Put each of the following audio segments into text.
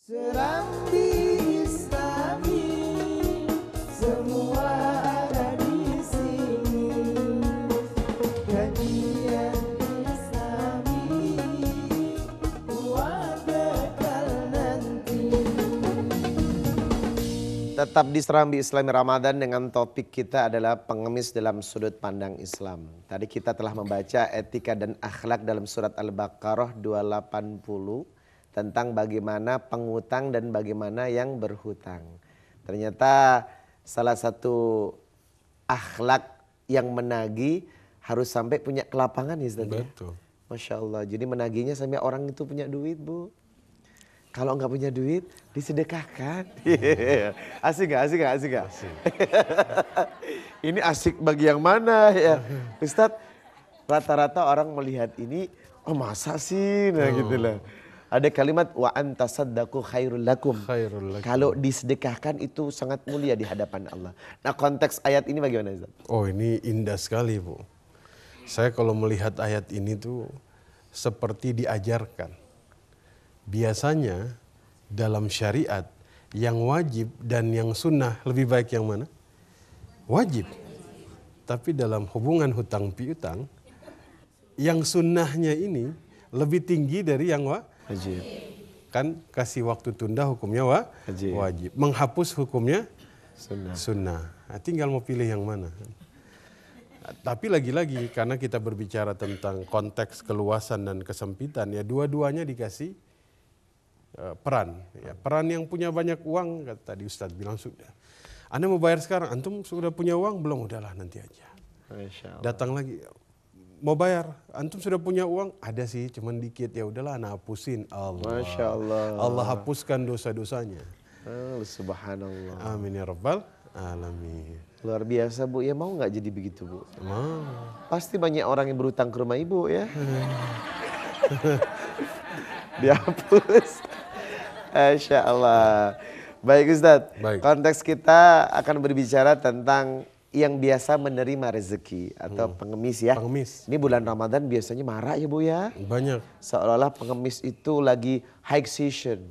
Serambi Islami, semua ada di sini. Kajian Islami, buat bekal nanti. Tetap di Serambi Islami Ramadan dengan topik kita adalah pengemis dalam sudut pandang Islam. Tadi kita telah membaca etika dan akhlak dalam surat Al-Baqarah 280 tentang bagaimana pengutang dan bagaimana yang berhutang. Ternyata salah satu akhlak yang menagih harus sampai punya kelapangan ya Ustaz. Betul. Masya Allah. Jadi menagihnya sampai orang itu punya duit, Bu. Kalau nggak punya duit, disedekahkan. Asik nggak? Asik nggak? Asik nggak? Ini asik bagi yang mana ya? Ustadz, rata-rata orang melihat ini, oh masa sih? Nah gitu lah. Ada kalimat wa antasaddaqu khairul lakum. Khairul lakum. Kalau disedekahkan itu sangat mulia di hadapan Allah. Nah konteks ayat ini bagaimana Ustaz? Oh ini indah sekali Bu. Saya kalau melihat ayat ini tuh seperti diajarkan. Biasanya dalam syariat yang wajib dan yang sunnah lebih baik yang mana? Wajib. Tapi dalam hubungan hutang piutang yang sunnahnya ini lebih tinggi dari yang Wajib. kan kasih waktu tunda hukumnya wajib. Menghapus hukumnya sunnah. Nah, tinggal mau pilih yang mana. Tapi lagi-lagi karena kita berbicara tentang konteks keluasan dan kesempitan ya dua-duanya dikasih peran. Ya, peran yang punya banyak uang tadi Ustadz bilang sudah. Anda mau bayar sekarang, antum sudah punya uang belum? Udahlah nanti aja. Datang lagi. Mau bayar, antum sudah punya uang? Ada sih, cuman dikit. Ya udahlah, nah hapusin. Allah. Masya Allah. Allah hapuskan dosa-dosanya. Subhanallah. Amin ya rabbal alamin. Luar biasa Bu, ya mau nggak jadi begitu Bu? Mau. Pasti banyak orang yang berutang ke rumah Ibu ya. Dihapus. Masya Allah. Baik Ustadz, Baik. konteks kita akan berbicara tentang yang biasa menerima rezeki atau pengemis ya. Pengemis. Ini bulan Ramadan biasanya marah ya Bu ya. Banyak. Seolah-olah pengemis itu lagi high season.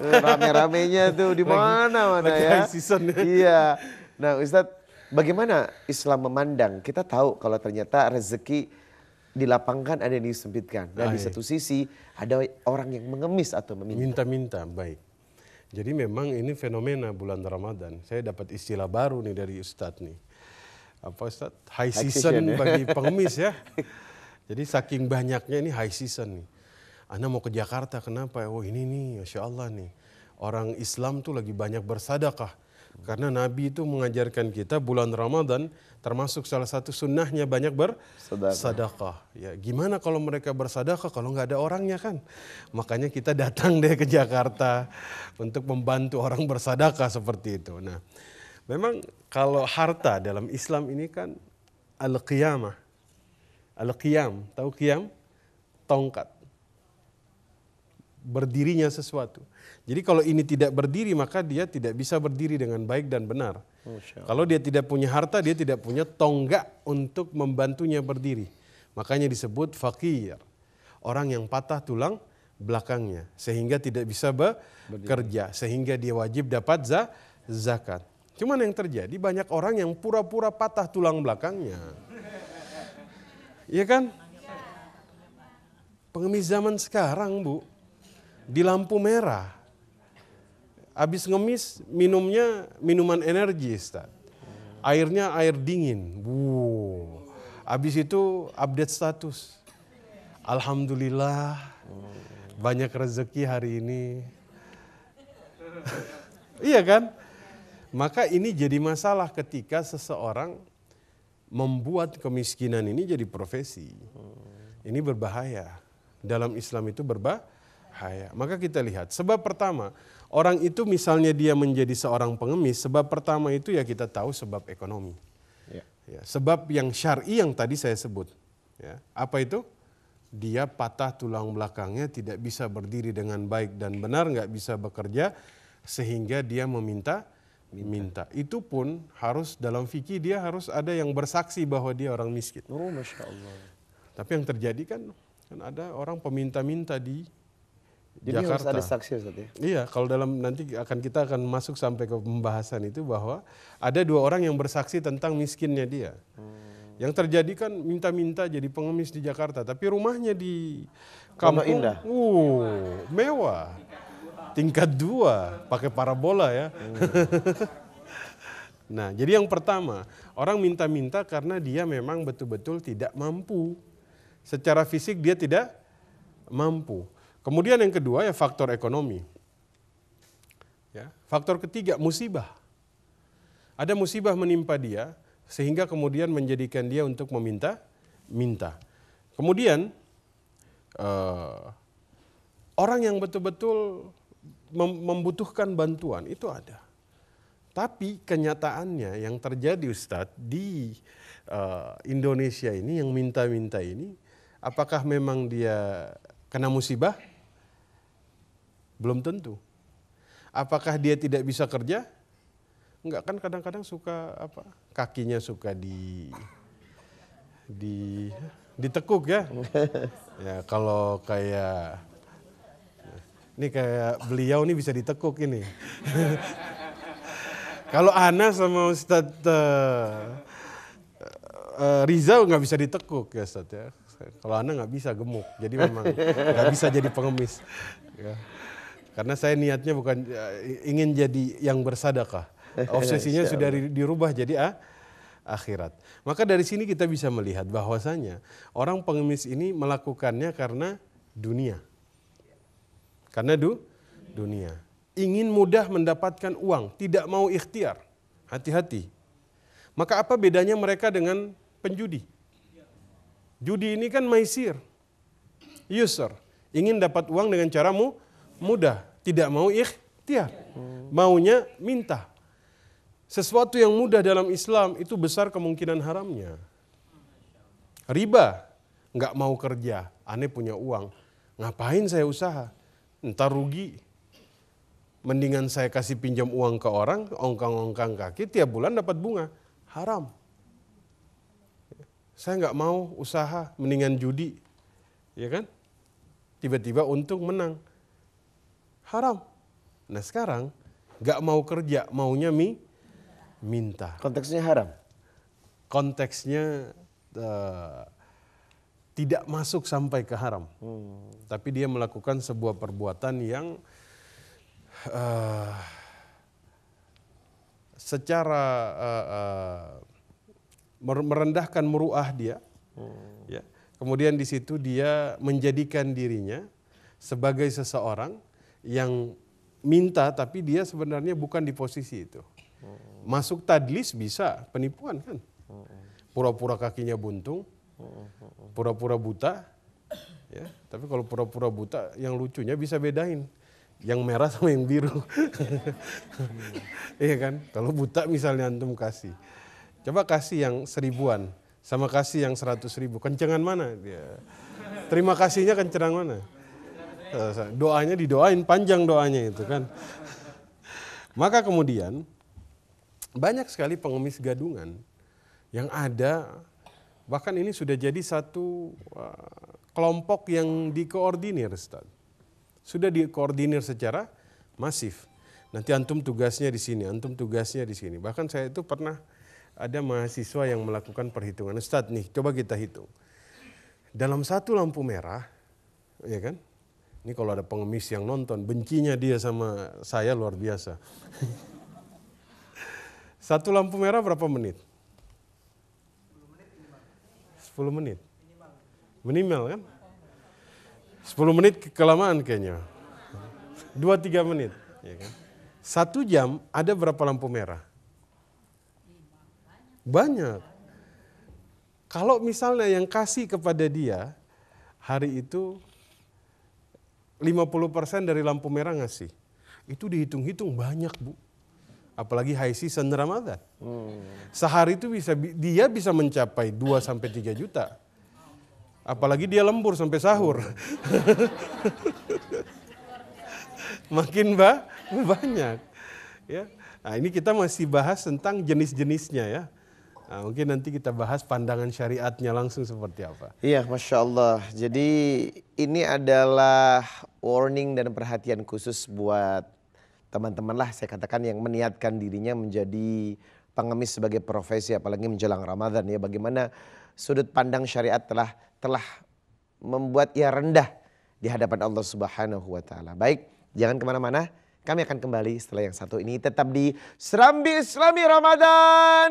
Rame-ramenya tuh di mana-mana lagi ya. high season ya. Iya. Nah Ustadz, bagaimana Islam memandang? Kita tahu kalau ternyata rezeki dilapangkan ada yang disempitkan. Dan di satu sisi ada orang yang mengemis atau meminta. Minta-minta, baik. Jadi memang ini fenomena bulan Ramadan. Saya dapat istilah baru nih dari Ustadz nih. Apa Ustadz? High season ya. bagi pengemis ya. Jadi saking banyaknya ini high season nih. Anda mau ke Jakarta kenapa? Oh ini nih, Masya Allah nih. Orang Islam tuh lagi banyak bersadaqah. Karena Nabi itu mengajarkan kita bulan Ramadan termasuk salah satu sunnahnya banyak bersadaqah. Ya, gimana kalau mereka bersadaqah kalau nggak ada orangnya kan? Makanya kita datang deh ke Jakarta untuk membantu orang bersadaqah seperti itu. Nah, memang kalau harta dalam Islam ini kan al-qiyamah. Al-qiyam, tahu qiyam? Tongkat. Berdirinya sesuatu. Jadi kalau ini tidak berdiri maka dia tidak bisa berdiri dengan baik dan benar. Kalau dia tidak punya harta dia tidak punya tonggak untuk membantunya berdiri. Makanya disebut fakir. Orang yang patah tulang belakangnya sehingga tidak bisa bekerja. Sehingga dia wajib dapat zakat. Cuman yang terjadi banyak orang yang pura-pura patah tulang belakangnya. Iya kan? Pengemis zaman sekarang Bu. Di lampu merah. Habis ngemis minumnya minuman energi Ustaz. Airnya air dingin. Habis itu update status. Alhamdulillah banyak rezeki hari ini. Iya kan? Maka ini jadi masalah ketika seseorang membuat kemiskinan ini jadi profesi. Ini berbahaya. Dalam Islam itu berbahaya. Maka kita lihat sebab pertama orang itu misalnya dia menjadi seorang pengemis, sebab pertama itu ya kita tahu sebab ekonomi. Ya, sebab yang syar'i yang tadi saya sebut. Ya, apa itu? Dia patah tulang belakangnya, tidak bisa berdiri dengan baik dan benar, nggak bisa bekerja sehingga dia minta. Itu pun harus dalam fikih dia harus ada yang bersaksi bahwa dia orang miskin. Oh Masya Allah. Tapi yang terjadi kan ada orang peminta-minta di Jadi harus Jakarta. ada saksi Ustaz ya? Iya, kalau dalam nanti kita akan masuk sampai ke pembahasan itu bahwa ada 2 orang yang bersaksi tentang miskinnya dia. Yang terjadi kan minta-minta jadi pengemis di Jakarta, tapi rumahnya di Pondok kampung, Indah. mewah, tingkat 2, pakai parabola ya. Nah, jadi yang pertama, orang minta-minta karena dia memang betul-betul tidak mampu. Secara fisik dia tidak mampu. Kemudian yang kedua ya faktor ekonomi. Ya, faktor ketiga musibah. Ada musibah menimpa dia sehingga kemudian menjadikan dia untuk minta. Kemudian orang yang betul-betul membutuhkan bantuan itu ada. Tapi kenyataannya yang terjadi Ustadz di Indonesia ini yang minta-minta ini, apakah memang dia kena musibah? Belum tentu. Apakah dia tidak bisa kerja? Enggak, kan kadang-kadang suka kakinya suka ditekuk ya. Ya kalau kayak ini kayak beliau ini bisa ditekuk ini. Kalau Ana sama Ustadz Rizal nggak bisa ditekuk ya Ustadz ya. Kalau Ana nggak bisa, gemuk, jadi memang nggak bisa jadi pengemis. Ya. Karena saya niatnya bukan ingin jadi yang bersadaqah. Obsesinya sudah dirubah jadi akhirat. Maka dari sini kita bisa melihat bahwasanya orang pengemis ini melakukannya karena dunia. Karena dunia. Ingin mudah mendapatkan uang, tidak mau ikhtiar. Hati-hati. Maka apa bedanya mereka dengan penjudi? Judi ini kan maisir, yusr. Ingin dapat uang dengan cara mudah, tidak mau ikhtiar. Maunya minta. Sesuatu yang mudah dalam Islam itu besar kemungkinan haramnya. Riba, nggak mau kerja, aneh punya uang. Ngapain saya usaha? Ntar rugi. Mendingan saya kasih pinjam uang ke orang, ongkang-ongkang kaki, tiap bulan dapat bunga. Haram. Saya nggak mau usaha, mendingan judi, ya kan? Tiba-tiba untung menang, haram. Nah sekarang nggak mau kerja, maunya minta. Konteksnya haram? Konteksnya tidak masuk sampai ke haram, tapi dia melakukan sebuah perbuatan yang secara merendahkan muruah dia, ya. Kemudian di situ dia menjadikan dirinya sebagai seseorang yang minta, tapi dia sebenarnya bukan di posisi itu. Masuk tadlis bisa, penipuan kan, pura-pura kakinya buntung, pura-pura buta, ya. Tapi kalau pura-pura buta, yang lucunya bisa bedain yang merah sama yang biru, iya kan? Kalau buta misalnya antum kasih. Coba kasih yang 1000-an sama kasih yang 100.000. Kencengan mana dia? Terima kasihnya kenceng mana? Doanya didoain, panjang doanya itu kan. Maka kemudian banyak sekali pengemis gadungan yang ada, bahkan ini sudah jadi satu kelompok yang dikoordinir, Ustaz. Sudah dikoordinir secara masif. Nanti antum tugasnya di sini, antum tugasnya di sini. Bahkan saya itu pernah ada mahasiswa yang melakukan perhitungan. Ustadz nih, coba kita hitung. Dalam satu lampu merah, ya kan? Ini kalau ada pengemis yang nonton, bencinya dia sama saya luar biasa. Satu lampu merah berapa menit? 10 menit. Minimal kan? 10 menit kelamaan kayaknya. 2-3 menit. Ya kan? 1 jam ada berapa lampu merah? Banyak. Kalau misalnya yang kasih kepada dia hari itu 50% dari lampu merah ngasih. Itu dihitung-hitung banyak, Bu. Apalagi high season Ramadan. Sehari itu dia bisa mencapai 2-3 juta. Apalagi dia lembur sampai sahur. Makin banyak. Ya. Nah, ini kita masih bahas tentang jenis-jenisnya ya. Nah, mungkin nanti kita bahas pandangan syariatnya langsung seperti apa. Iya, Masya Allah. Jadi ini adalah warning dan perhatian khusus buat teman-teman lah, saya katakan, yang meniatkan dirinya menjadi pengemis sebagai profesi, apalagi menjelang Ramadan ya. Bagaimana sudut pandang syariat telah membuat ia rendah di hadapan Allah Subhanahu wa taala. Baik, jangan kemana-mana. Kami akan kembali setelah yang satu ini, tetap di Serambi Islami Ramadan.